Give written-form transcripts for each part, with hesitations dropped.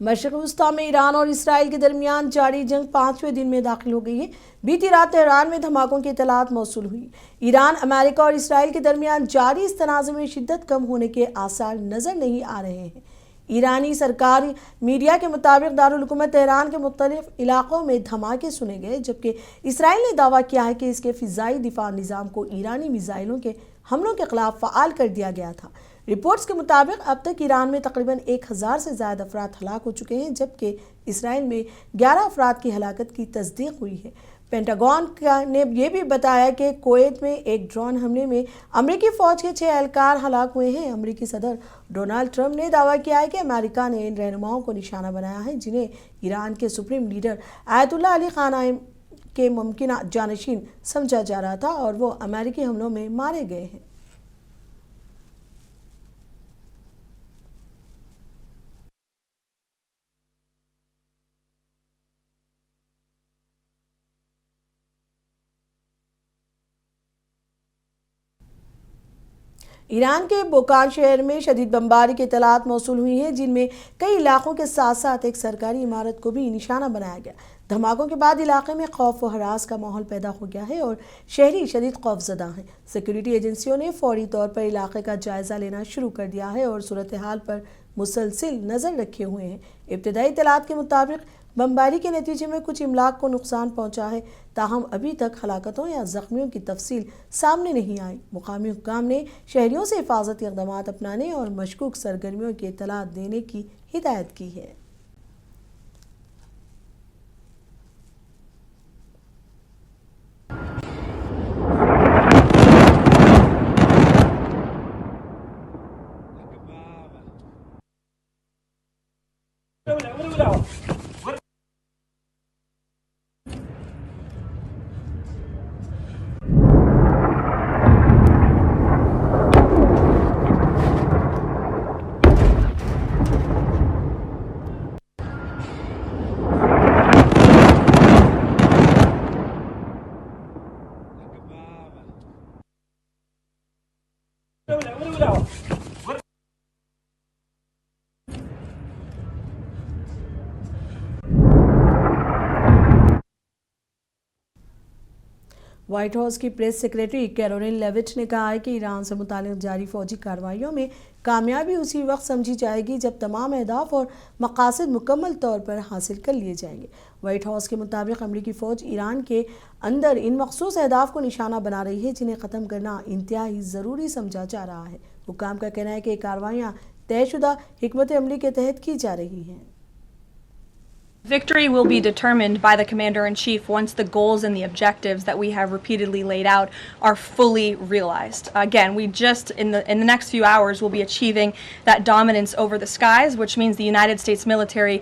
मशरिक़ वस्ता में ईरान और इसराइल के दरमियान जारी जंग 5वें दिन में दाखिल हो गई है। बीती रात तेहरान में धमाकों की इत्तलात मौसूल हुई। ईरान, अमेरिका और इसराइल के दरमियान जारी इस तनाज़े में शिद्दत कम होने के आसार नज़र नहीं आ रहे हैं। ईरानी सरकारी मीडिया के मुताबिक दारुल हुकूमत तेहरान के मुख्तलिफ इलाकों में धमाके सुने गए, जबकि इसराइल ने दावा किया है कि इसके फ़िज़ाई दिफा निज़ाम को ईरानी मिसाइलों के हमलों के खिलाफ फ़आल कर दिया गया था। रिपोर्ट्स के मुताबिक अब तक ईरान में तकरीबन 1000 से ज़्यादा अफराद हलाक हो चुके हैं, जबकि इसराइल में 11 अफराद की हलाकत की तस्दीक हुई है। पेंटागन ने यह भी बताया कि कुवैत में एक ड्रोन हमले में अमेरिकी फ़ौज के 6 एहलकार हलाक हुए हैं। अमेरिकी सदर डोनाल्ड ट्रंप ने दावा किया है कि अमेरिका ने इन रहनुमाओं को निशाना बनाया है, जिन्हें ईरान के supreme leader Ayatollah Ali Khamenei के मुमकिन जानशीन समझा जा रहा था और वो अमेरिकी हमलों में मारे गए हैं। ईरान के बोकान शहर में शदीद बमबारी की इत्तलात मौसूल हुई हैं, जिनमें कई इलाकों के साथ साथ एक सरकारी इमारत को भी निशाना बनाया गया। धमाकों के बाद इलाके में खौफ व हरास का माहौल पैदा हो गया है और शहरी शदीद खौफजदा हैं। सिक्योरिटी एजेंसियों ने फौरी तौर पर इलाके का जायजा लेना शुरू कर दिया है और सूरत हाल पर मुसलसिल नज़र रखे हुए हैं। इब्तदाई इत्तलात के मुताबिक बमबारी के नतीजे में कुछ इमलाक को नुकसान पहुंचा है, ताहम अभी तक हलाकतों या जख्मियों की तफसील सामने नहीं आई। मुकामी हुक्काम ने शहरियों से हिफाजती इक़दाम अपनाने और मशकूक सरगर्मियों की इत्तला देने की हिदायत की है। व्हाइट हाउस की प्रेस सेक्रेटरी कैरोलिन लेविट ने कहा है कि ईरान से मुताल्लिक़ जारी फौजी कार्रवाइयों में कामयाबी उसी वक्त समझी जाएगी जब तमाम अहदाफ और मकासद मुकम्मल तौर पर हासिल कर लिए जाएंगे। व्हाइट हाउस के मुताबिक अमरीकी फ़ौज ईरान के अंदर इन मखसूस अहदाफ को निशाना बना रही है, जिन्हें ख़त्म करना इंतहाई ज़रूरी समझा जा रहा है। हुक्काम का कहना है कि कार्रवाइयाँ तयशुदा हिकमत अमली के तहत की जा रही हैं। Victory will be determined by the Commander-in-Chief once the goals and the objectives that we have repeatedly laid out are fully realized. Again, we just, in the next few hours, will be achieving that dominance over the skies, which means the United States military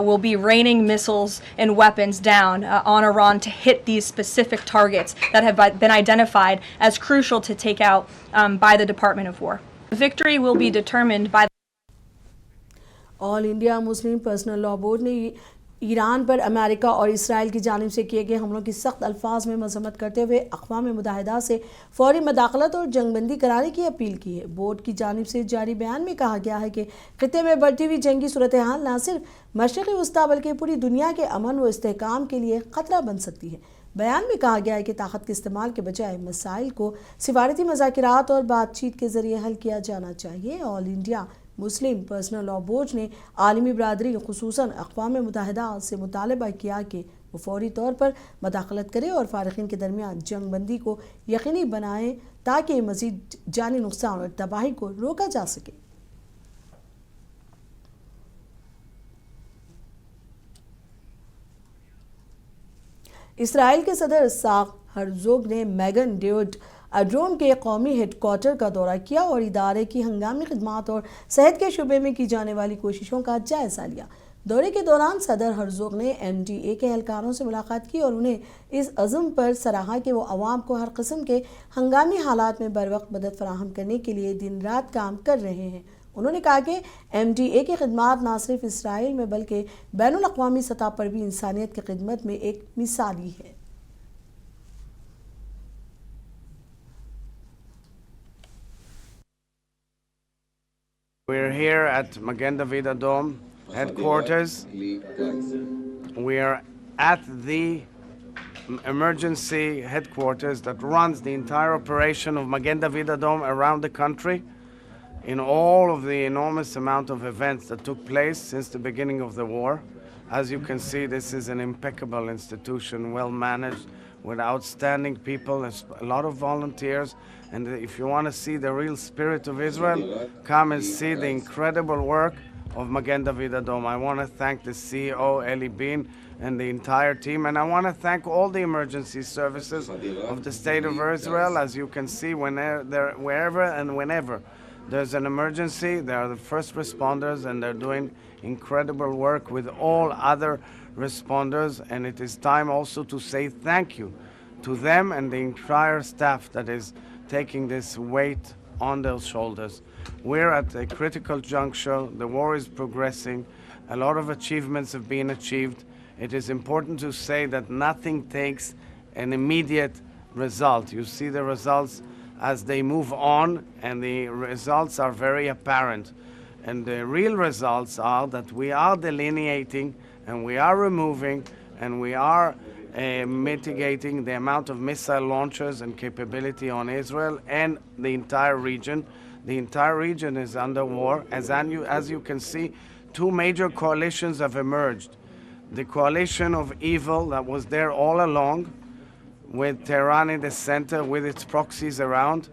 will be raining missiles and weapons down on Iran to hit these specific targets that have been identified as crucial to take out by the Department of War. Victory will be determined by all India Muslim personal law board ने Iran पर America और Israel की जानिब से किए गए हमलों की सख्त अल्फाज में मजम्मत करते हुए अक़वाम मुत्तहिदा से फौरी मदाखलत और जंगबंदी कराने की अपील की है। बोर्ड की जानिब से जारी बयान में कहा गया है कि खित्ते में बढ़ती हुई जंगी सूरत हाल न सिर्फ मशरिक़ी वस्ता बल्कि पूरी दुनिया के अमन व इस्तेहकाम के लिए ख़तरा बन सकती है। बयान में कहा गया है कि ताकत के इस्तेमाल के बजाय मसाइल को सिफारती मुज़ाकरात और बातचीत के ज़रिए हल किया जाना चाहिए। All India Muslim personal law board ने आलमी बरादरी खुसूसन अक़वाम मुत्तहिदा से मुतालबा किया कि वो फौरी तौर पर मदाखलत करे और फ़ारिक़ीन के दरमियान जंग बंदी को यकीनी बनाए ताकि मज़ीद जानी नुकसान और तबाही को रोका जा सके। इसराइल के सदर इस्हाक हर्ज़ोग ने मेगन डेविड एड्रोम के कौमी हेडक्वार्टर का दौरा किया और इदारे की हंगामी खिदमात और सेहत के शुबे में की जाने वाली कोशिशों का जायजा लिया। दौरे के दौरान सदर हर्ज़ोग ने MDA के एहलकारों से मुलाकात की और उन्हें इस अज़्म पर सराहा कि वो अवाम को हर किस्म के हंगामी हालात में बर वक्त मदद फराहम करने के लिए दिन रात काम कर रहे हैं। उन्होंने कहा कि MDA की खिदमात न सिर्फ इसराइल में बल्कि बैनुल अक़वामी सतह पर भी इंसानियत की खिदमत में एक मिसाली है। We're here at Magen David Adom headquarters. We are at the emergency headquarters that runs the entire operation of Magen David Adom around the country in all of the enormous amount of events that took place since the beginning of the war. As you can see, this is an impeccable institution, well managed, with outstanding people, a lot of volunteers. And if you want to see the real spirit of Israel, come and see the incredible work of Magen David Adom. I want to thank the CEO, Eli Bin, and the entire team. And I want to thank all the emergency services of the state of Israel. As you can see, wherever and whenever there's an emergency, they are the first responders, and they're doing incredible work with all other responders. And it is time also to say thank you to them and the entire staff that is taking this weight on their shoulders. We're at a critical juncture. The war is progressing. A lot of achievements have been achieved. It is important to say that nothing takes an immediate result. You see the results as they move on, and the results are very apparent. And the real results are that we are delineating, and we are removing, and we are mitigating the amount of missile launchers and capability on Israel and the entire region. The entire region is under war. As you can see, two major coalitions have emerged. The coalition of evil that was there all along, with Tehran in the center, with its proxies around,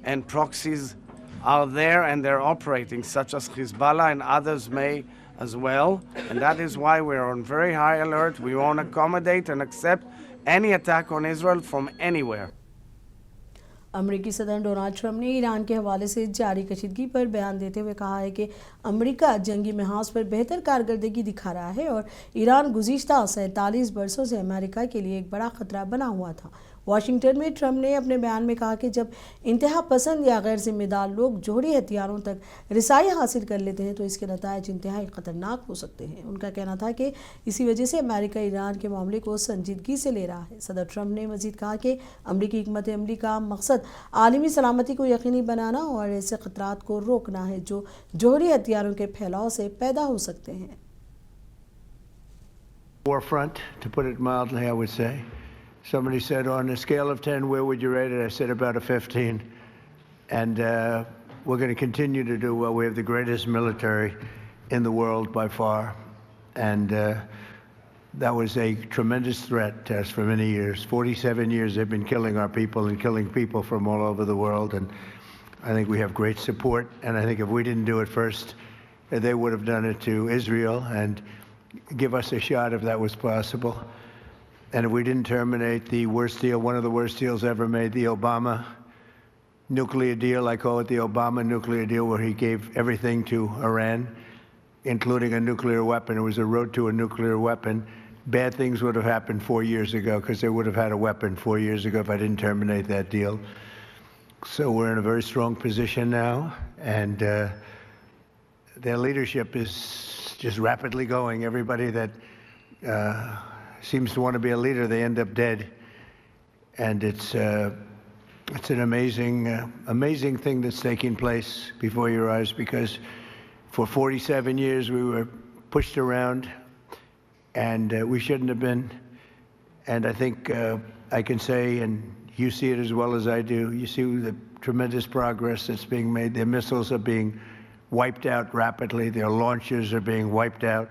and proxies are there and they're operating, such as Hezbollah, and others may as well. And that is why we're on very high alert. We won't accommodate and accept any attack on Israel from anywhere. अमेरिकी सदर Donald Trump ने Iran के हवाले से जारी कशीदगी पर बयान देते हुए कहा है कि अमेरिका जंगी महाज पर बेहतर कारकर्दगी दिखा रहा है और ईरान गुज़िश्ता 47 बरसों से अमेरिका के लिए एक बड़ा खतरा बना हुआ था। वाशिंगटन में ट्रंप ने अपने बयान में कहा कि जब इंतहा पसंद या गैर जिम्मेदार लोग जोहरी हथियारों तक रिसाई हासिल कर लेते हैं तो इसके नतायज इंतहाई ख़तरनाक हो सकते हैं। उनका कहना था कि इसी वजह से अमेरिका ईरान के मामले को संजीदगी से ले रहा है। सदर ट्रंप ने मज़ीद कहा कि अमरीकी हिकमत अमली का मकसद आलमी सलामती को यकीनी बनाना और ऐसे ख़तरात को रोकना है जो जोहरी हथियारों के फैलाव से पैदा हो सकते हैं। Forefront, to put it mildly, I would say. Somebody said, on a scale of 10, where would you rate it? I said about a 15. And we're going to continue to do well. We have the greatest military in the world by far. And that was a tremendous threat to us for many years. 47 years they've been killing our people and killing people from all over the world. And I think we have great support. And I think if we didn't do it first, they would have done it to Israel and give us a shot if that was possible. And if we didn't terminate the worst deal, one of the worst deals ever made, the Obama nuclear deal, I call it the Obama nuclear deal, where he gave everything to Iran, including a nuclear weapon. It was a road to a nuclear weapon. Bad things would have happened 4 years ago because they would have had a weapon 4 years ago if I didn't terminate that deal. So we're in a very strong position now, and their leadership is just rapidly going. Everybody that seems to want to be a leader, they end up dead. And it's an amazing thing that's taking place before your eyes, because for 47 years we were pushed around, and we shouldn't have been. And I think I can say, and you see it as well as I do, you see the tremendous progress that's being made. Their missiles are being wiped out rapidly. Their launchers are being wiped out.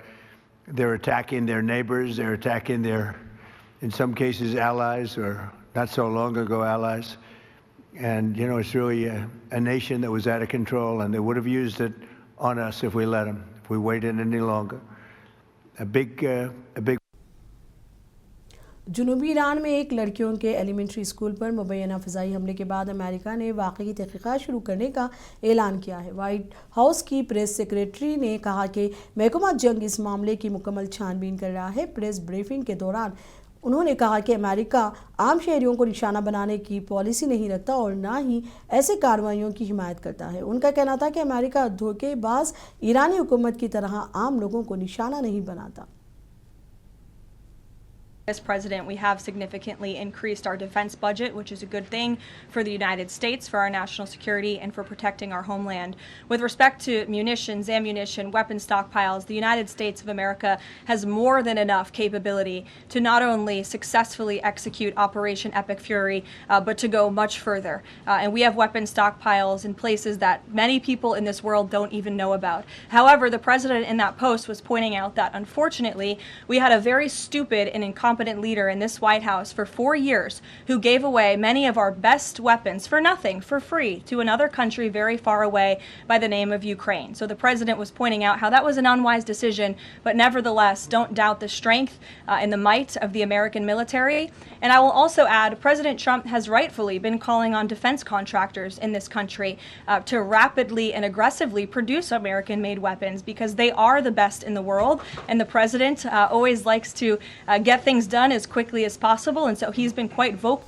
They're attacking their neighbors. They're attacking their, in some cases, allies, or not so long ago allies. And, you know, it's really a nation that was out of control, and they would have used it on us if we let them, if we waited any longer. A big जनूबी Iran में एक लड़कियों के elementary school पर मुबैना फ़िज़ाई हमले के बाद America ने वाक़ई की तहक़ीक़ात शुरू करने का ऐलान किया है। वाइट हाउस की प्रेस सेक्रेटरी ने कहा कि महकमा जंग इस मामले की मुकम्मल छानबीन कर रहा है। प्रेस ब्रीफिंग के दौरान उन्होंने कहा कि अमेरिका आम शहरियों को निशाना बनाने की पॉलिसी नहीं रखता और ना ही ऐसे कार्रवाइयों की हिमायत करता है। उनका कहना था कि अमेरिका धोखेबाज ईरानी हुकूमत की तरह आम लोगों को निशाना नहीं बनाता। As president, we have significantly increased our defense budget, which is a good thing for the United States, for our national security, and for protecting our homeland. With respect to munitions, ammunition, weapon stockpiles, the United States of America has more than enough capability to not only successfully execute Operation Epic Fury, but to go much further. And we have weapon stockpiles in places that many people in this world don't even know about. However, the president in that post was pointing out that, unfortunately, we had a very stupid and incompetent leader in this White House for 4 years who gave away many of our best weapons for nothing, for free, to another country very far away by the name of Ukraine. So the president was pointing out how that was an unwise decision, but nevertheless, don't doubt the strength and the might of the American military. And I will also add, President Trump has rightfully been calling on defense contractors in this country to rapidly and aggressively produce American-made weapons because they are the best in the world, and the president always likes to get things done as quickly as possible, and so he's been quite vocal.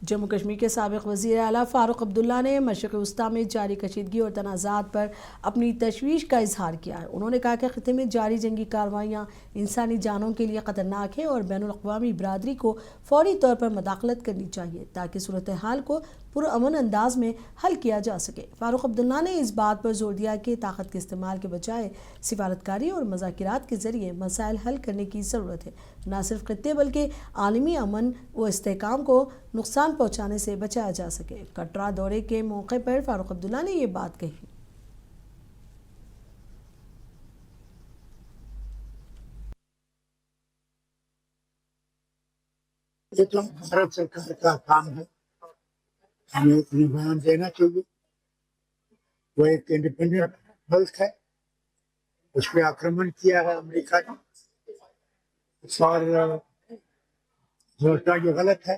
Jammu Kashmir के साबिक़ वज़ीर आला फ़ारूक अब्दुल्ला ने मशरिक़ वस्ती में जारी कशीदगी और तनाज़ात पर अपनी तशवीश का इजहार किया है। उन्होंने कहा कि ख़ित्ते में जारी जंगी कार्रवाइयाँ इंसानी जानों के लिए ख़तरनाक है और बैनुल-अक़वामी बिरादरी को फ़ौरी तौर पर मदाखलत करनी चाहिए ताकि सूरत हाल को पुरअमन अंदाज में हल किया जा सके। फ़ारूक अब्दुल्ला ने इस बात पर जोर दिया कि ताकत के इस्तेमाल के बजाय सिफारतकारी और मज़ाकिरात के ज़रिए मसाइल हल करने की ज़रूरत है। न सिर्फ ख़ित्ते बल्कि आलमी अमन व इस्तेहकाम को नुकसान पहुँचाने से बचाया जा सके। कटरा दौरे के मौके पर फ़ारूक अब्दुल्ला ने ये बात कही। ये तो भारत सरकार का काम है, हमें अपनी बयान देना चाहिए। वो एक इंडिपेंडेंट मुल्क है, उस पर आक्रमण किया है अमेरिका ने और सोचना ये गलत है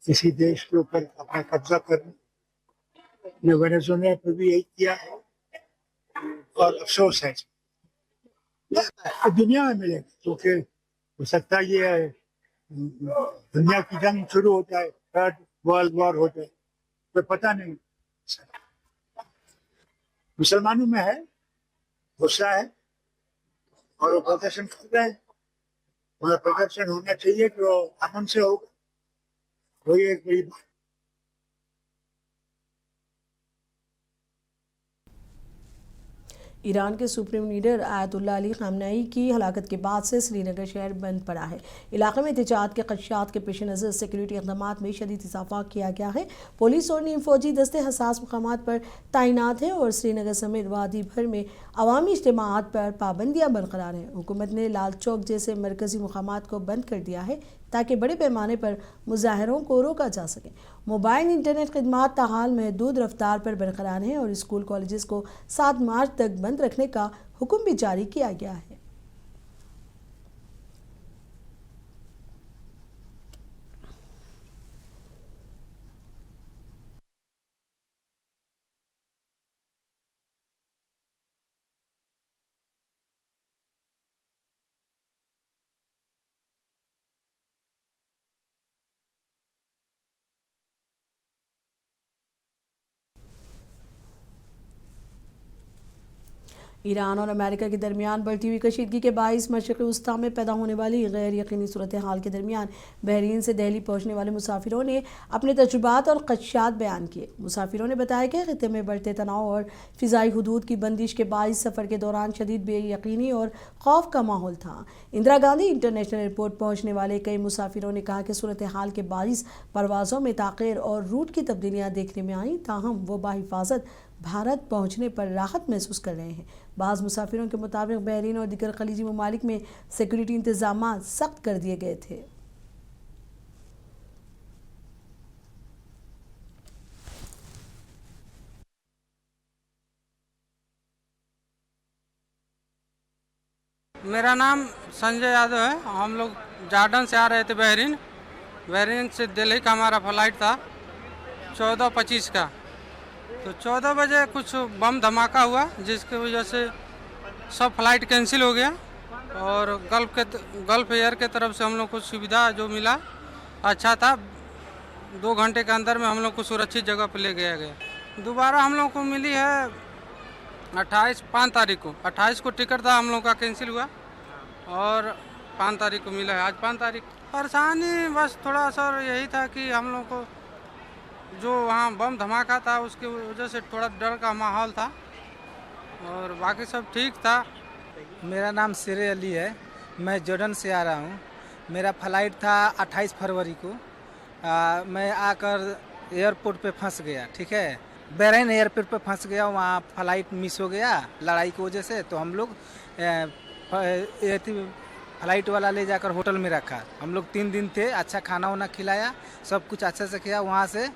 किसी देश के ऊपर अपना कब्जा करना। वेनेजुएला पे भी यही किया है और अफसोस है दुनिया में मिलेगा, क्योंकि हो सकता ये है दुनिया की जंग शुरू हो जाए, थर्ड वर्ल्ड वॉर हो जाए, कोई पता नहीं। मुसलमानों में है, गुस्सा है और वो प्रदर्शन कर रहे हैं। वहाँ प्रदर्शन होना चाहिए तो अमन से होगा, वही एक बड़ी बात। ईरान के सुप्रीम लीडर आयतुल्लाह अली ख़ामनेई की हलाकत के बाद से श्रीनगर शहर बंद पड़ा है। इलाके में एहतजाज के खदशात के पेश नज़र सिक्योरिटी इक़दाम में शदीद इजाफा किया गया है। पुलिस और नीम फौजी दस्ते हसास मकामात पर तैनात हैं और श्रीनगर समेत वादी भर में अवामी इज्तिमाआत पर पाबंदियाँ बरकरार हैं। हुकूमत ने लाल चौक जैसे मरकज़ी मकामात को बंद कर दिया है ताकि बड़े पैमाने पर मुजाहरों को रोका जा सके। मोबाइल इंटरनेट खदमात ताहाल महदूद रफ्तार पर बरकरार हैं और स्कूल कॉलेजेस को 7 मार्च तक बंद रखने का हुक्म भी जारी किया गया है। ईरान और अमेरिका के दरमियान बढ़ती हुई कशीदगी के बाइस मशरिक़ वस्ती में पैदा होने वाली गैर यकीनी सूरत हाल के दरमियान बहरीन से दिल्ली पहुँचने वाले मुसाफिरों ने अपने तजुर्बात और ख़दशात बयान किए। मुसाफिरों ने बताया कि ख़ित्ते में बढ़ते तनाव और फ़िज़ाई हदूद की बंदिश के बाइस सफ़र के दौरान शदीद बेयकीनी और खौफ का माहौल था। इंदिरा गांधी इंटरनेशनल एयरपोर्ट पहुँचने वाले कई मुसाफिरों ने कहा कि सूरत हाल के बाइस परवाज़ों में ताख़ीर और रूट की तब्दीलियाँ देखने में आईं, ताहम वो बाहिफाजत भारत पहुंचने पर राहत महसूस कर रहे हैं। बाज़ मुसाफिरों के मुताबिक बहरीन और दीगर खलीजी ममालिक में सिक्योरिटी इंतजाम सख्त कर दिए गए थे। मेरा नाम संजय यादव है। हम लोग जॉर्डन से आ रहे थे बहरीन से दिल्ली का हमारा फ्लाइट था 14:25 का। तो 14 बजे कुछ बम धमाका हुआ जिसकी वजह से सब फ्लाइट कैंसिल हो गया और गल्फ एयर के तरफ से हम लोग को सुविधा जो मिला अच्छा था। 2 घंटे के अंदर में हम लोग को सुरक्षित जगह पर ले गया। दोबारा हम लोग को मिली है 5 तारीख को। 28 को टिकट था हम लोग का कैंसिल हुआ और 5 तारीख को मिला है, आज 5 तारीख। परेशानी बस थोड़ा सर यही था कि हम लोग को जो वहाँ बम धमाका था उसकी वजह से थोड़ा डर का माहौल था, और बाकी सब ठीक था। मेरा नाम सिरे अली है, मैं जॉर्डन से आ रहा हूँ। मेरा फ़्लाइट था 28 फरवरी को। मैं आकर एयरपोर्ट पे फंस गया, ठीक है। बहरीन एयरपोर्ट पे फंस गया, वहाँ फ़्लाइट मिस हो गया लड़ाई की वजह से। तो हम लोग फ़्लाइट वाला ले जाकर होटल में रखा। हम लोग 3 दिन थे, अच्छा खाना वाना खिलाया, सब कुछ अच्छे से किया। वहाँ से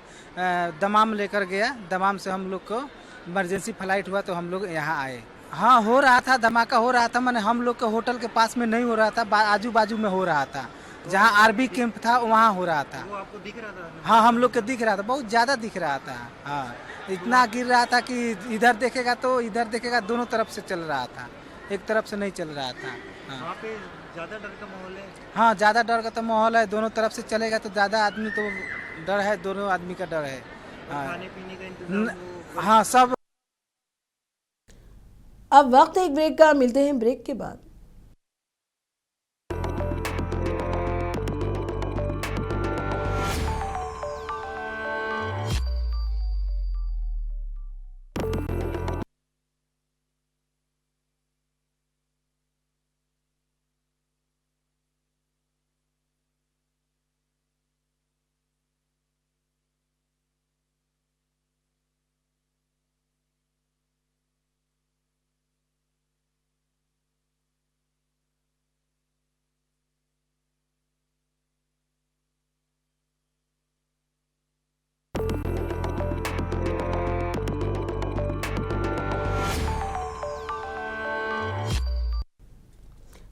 दमाम लेकर गया, दमाम से हम लोग को इमरजेंसी फ़्लाइट हुआ तो हम लोग यहाँ आए। हाँ, हो रहा था, धमाका हो रहा था, मैंने हम लोग के होटल के पास में नहीं हो रहा था, आजू बाजू में हो रहा था। जहाँ आर्मी कैंप था वहाँ हो रहा था। वो आपको दिख रहा था? हाँ, हम लोग को दिख रहा था, बहुत ज़्यादा दिख रहा था। हाँ, इतना गिर रहा था कि इधर देखेगा तो इधर देखेगा, दोनों तरफ से चल रहा था, एक तरफ से नहीं चल रहा था। हाँ, वहाँ पे ज़्यादा डर का माहौल है? हाँ, ज़्यादा डर का तो माहौल है, दोनों तरफ से चलेगा तो ज़्यादा आदमी तो डर है, दोनों आदमी का डर है। हाँ, खाने पीने का इंतजाम? हाँ, सब। अब वक्त है एक ब्रेक का, मिलते हैं ब्रेक के बाद।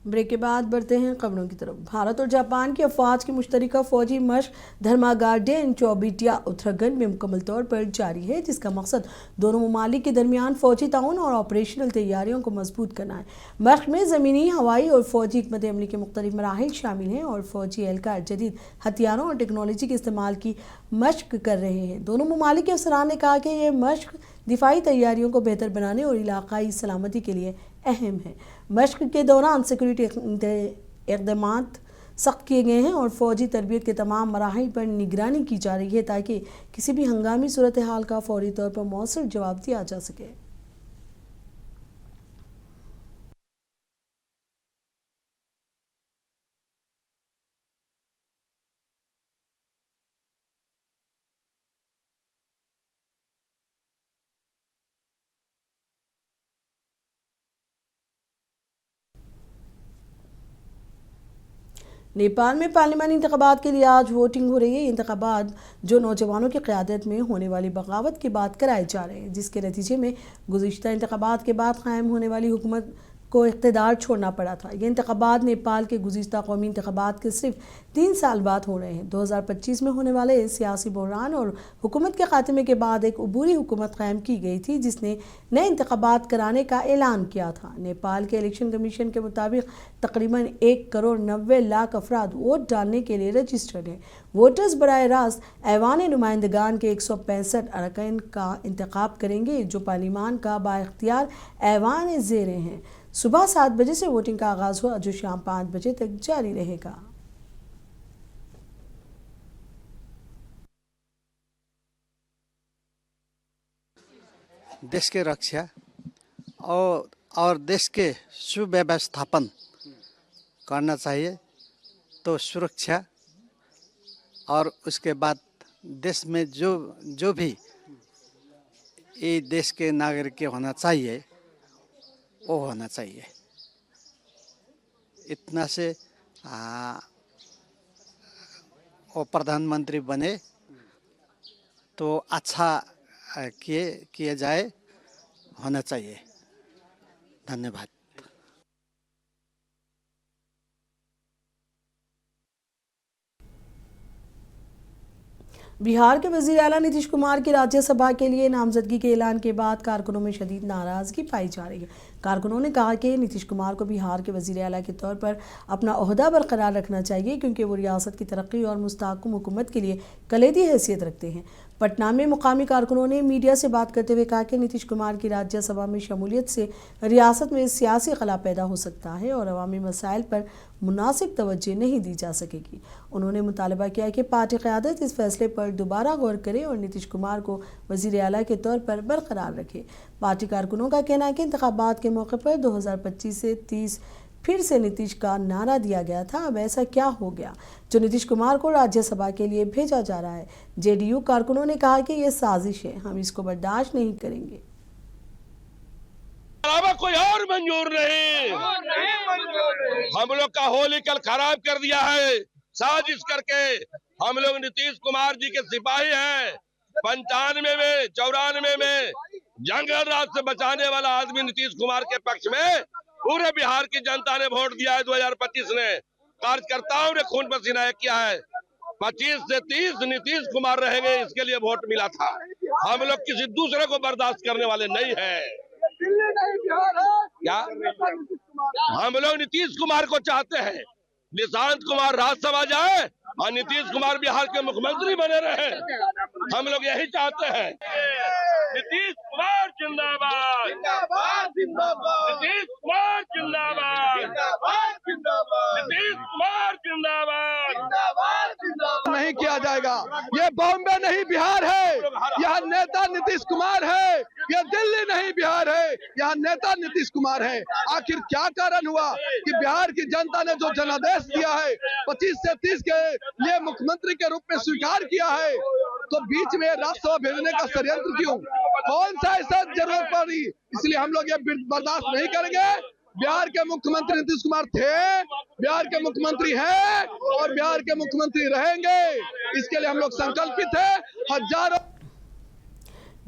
ब्रेक के बाद बढ़ते हैं खबरों की तरफ। भारत और जापान की अफवाज की मुश्तरका फौजी मशक धर्मागार्डेन चौबिटिया उत्तराखंड में मुकम्मल तौर पर जारी है, जिसका मकसद दोनों ममालिक के दरमियान फौजी ताउन और ऑपरेशनल तैयारियों को मजबूत करना है। मशक में ज़मीनी, हवाई और फौजी हिकमत अमली के मुख्तलिफ मराहिल शामिल हैं और फौजी एहलकार जदीद हथियारों और टेक्नोलॉजी के इस्तेमाल की मशक कर रहे हैं। दोनों ममालिक के अफसरान ने कहा कि यह मशक दिफाई तैयारियों को बेहतर बनाने और इलाकाई सलामती के लिए अहम है। मशक के दौरान सिक्योरिटी इक़दामात सख्त किए गए हैं और फौजी तरबियत के तमाम मराहिल पर निगरानी की जा रही है ताकि किसी भी हंगामी सूरत हाल का फौरी तौर पर मौसर जवाब दिया जा सके। नेपाल में पार्लिमानी इंतखाबात के लिए आज वोटिंग हो रही है। ये इंतखाबात जो नौजवानों की क़यादत में होने वाली बगावत के बाद कराए जा रहे हैं, जिसके नतीजे में गुज़िश्ता इंतखाबात के बाद कायम होने वाली हुकूमत को इक़्तिदार छोड़ना पड़ा था। ये इंतखाबात नेपाल के गुज़िश्ता कौमी इंतखाबात के सिर्फ 3 साल बाद हो रहे हैं। 2025 में होने वाले सियासी बहरान और हुकूमत के खात्मे के बाद एक अबूरी हुकूमत कायम की गई थी जिसने नए इंतखाबात कराने का ऐलान किया था। नेपाल के इलेक्शन कमीशन के मुताबिक तकरीबन 1,90,00,000 अफराद वोट डालने के लिए रजिस्टर्ड हैं। वोटर्स बराह रास्त ऐवान नुमाइंदगान के 165 अरकान का इंतखाब करेंगे जो पार्लिमान का बाइख्तियार ऐवान ज़ेरे हैं। सुबह 7 बजे से वोटिंग का आगाज़ हुआ जो शाम 5 बजे तक जारी रहेगा। देश के रक्षा और देश के सुव्यवस्थापन करना चाहिए। तो सुरक्षा और उसके बाद देश में जो भी ये देश के नागरिक होना चाहिए वो होना चाहिए। इतना से वो प्रधानमंत्री बने तो अच्छा किए जाए होना चाहिए। धन्यवाद। बिहार के वज़ीर आला नीतीश कुमार की राज्यसभा के लिए नामजदगी के ऐलान के बाद कारकुनों में शदीद नाराज़गी पाई जा रही है। कारकुनों ने कहा कि नीतीश कुमार को बिहार के वज़ीर आला के तौर पर अपना ओहदा बरकरार रखना चाहिए क्योंकि वो रियासत की तरक्की और मुस्तहकम हुकूमत के लिए कलीदी हैसियत रखते हैं। पटना में मुकामी कारकुनों ने मीडिया से बात करते हुए कहा कि नीतीश कुमार की राज्यसभा में शमूलियत से रियासत में सियासी खला पैदा हो सकता है और अवामी मसाइल पर मुनासिब तवज्जो नहीं दी जा सकेगी। उन्होंने मुतालबा किया कि पार्टी क़यादत इस फैसले पर दोबारा गौर करे और नीतीश कुमार को वज़ीर आला के तौर पर बरकरार रखे। पार्टी कारकुनों का कहना है कि इंतखाबात के मौके पर 2025 से 30 फिर से नीतीश का नारा दिया गया था। अब ऐसा क्या हो गया जो नीतीश कुमार को राज्यसभा के लिए भेजा जा रहा है? जेडीयू कारकुनों ने कहा कि यह साजिश है, हम इसको बर्दाश्त नहीं करेंगे। अलावा कोई और मंजूर नहीं। हम लोग का होली कल खराब कर दिया है साजिश करके। हम लोग नीतीश कुमार जी के सिपाही हैं। 95 में 94 में जंगल राज से बचाने वाला आदमी नीतीश कुमार के पक्ष में पूरे बिहार की जनता ने वोट दिया है। 2025 ने कार्यकर्ताओं ने खून पसीना किया है। 25 से 30 नीतीश कुमार रहेंगे, इसके लिए वोट मिला था। हम लोग किसी दूसरे को बर्दाश्त करने वाले नहीं है। क्या हम लोग नीतीश कुमार को चाहते हैं? निशांत कुमार राज्यसभा जाए और नीतीश कुमार बिहार के मुख्यमंत्री बने रहे। हम लोग यही चाहते हैं। नीतीश कुमार जिंदाबाद, नीतीश कुमार जिंदाबाद, नीतीश कुमार जिंदाबाद। नहीं किया जाएगा। ये बॉम्बे नहीं बिहार है, यहाँ नेता नीतीश कुमार है। ये दिल्ली नहीं बिहार है, यहाँ नेता नीतीश कुमार है। आखिर क्या कारण हुआ कि बिहार की जनता ने जो जनादेश दिया है 25 से 30 के लिए मुख्यमंत्री के रूप में स्वीकार किया है, तो बीच में राज्यसभा भेजने का षड्यंत्र क्यों? कौन सा ऐसा जरूरत पड़ी? इसलिए हम लोग ये बर्दाश्त नहीं करेंगे। बिहार के मुख्यमंत्री नीतीश कुमार थे, बिहार के मुख्यमंत्री हैं और बिहार के मुख्यमंत्री रहेंगे। इसके लिए हम लोग संकल्पित हैं। हजारों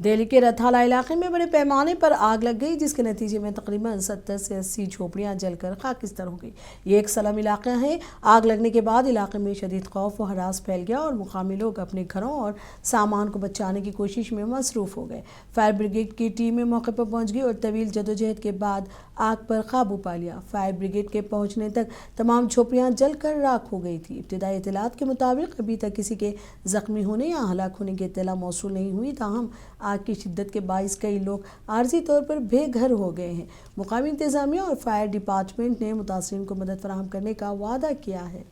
दिल्ली के रथाला इलाके में बड़े पैमाने पर आग लग गई, जिसके नतीजे में तकरीबन 70 से 80 झोपड़ियां जलकर खाकिस्तान हो गई। ये एक स्लम इलाका है। आग लगने के बाद इलाके में शदीद खौफ व हरास फैल गया और मुकामी लोग अपने घरों और सामान को बचाने की कोशिश में मसरूफ़ हो गए। फायर ब्रिगेड की टीमें मौके पर पहुंच गई और तवील जदोजहद के बाद आग पर काबू पा लिया। फायर ब्रिगेड के पहुंचने तक तमाम झोपड़ियां जलकर राख हो गई थी। इब्तिदाई इत्तलात के मुताबिक अभी तक किसी के जख्मी होने या हलाक होने की इत्तला मौसूल नहीं हुई। ताहम आग की शिद्दत के बाइस कई लोग आर्जी तौर पर बेघर हो गए हैं। मुकामी इंतजामिया और फायर डिपार्टमेंट ने मुतासरीन को मदद फराहम करने का वादा किया है।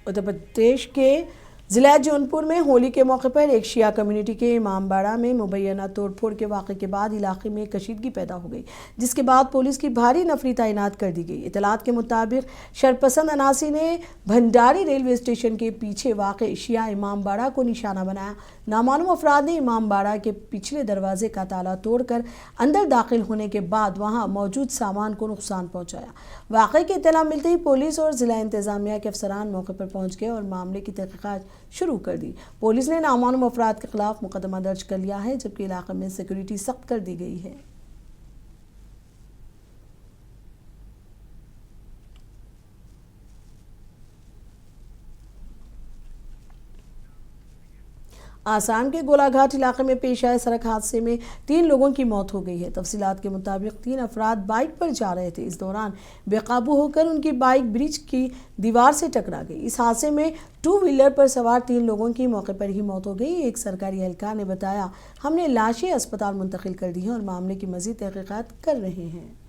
उत्तर प्रदेश के ज़िला जौनपुर में होली के मौके पर एक शिया कम्युनिटी के इमामबाड़ा में मुबैना तोड़फोड़ के वाक़े के बाद इलाके में कशीदगी पैदा हो गई, जिसके बाद पुलिस की भारी नफरी तैनात कर दी गई। इतलात के मुताबिक शरपसंद अनासी ने भंडारी रेलवे स्टेशन के पीछे वाक़ शिया इमामबाड़ा को निशाना बनाया। नामालूम अफराद ने इमामबाड़ा के पिछले दरवाजे का ताला तोड़कर अंदर दाखिल होने के बाद वहां मौजूद सामान को नुकसान पहुंचाया। वाक़े की इत्तला मिलते ही पुलिस और ज़िला इंतज़ामिया के अफसरान मौके पर पहुंच गए और मामले की तहक़ीक़ात शुरू कर दी। पुलिस ने नामालूम अफराद के खिलाफ मुकदमा दर्ज कर लिया है, जबकि इलाके में सिक्योरिटी सख्त कर दी गई है। आसाम के गोलाघाट इलाके में पेश आए सड़क हादसे में 3 लोगों की मौत हो गई है। तफसीलात के मुताबिक 3 अफराद बाइक पर जा रहे थे। इस दौरान बेकाबू होकर उनकी बाइक ब्रिज की दीवार से टकरा गई। इस हादसे में 2 व्हीलर पर सवार 3 लोगों की मौके पर ही मौत हो गई। एक सरकारी एहलकार ने बताया, हमने लाशें अस्पताल मुंतकिल कर दी हैं और मामले की मजीद तहकीकात कर रहे हैं।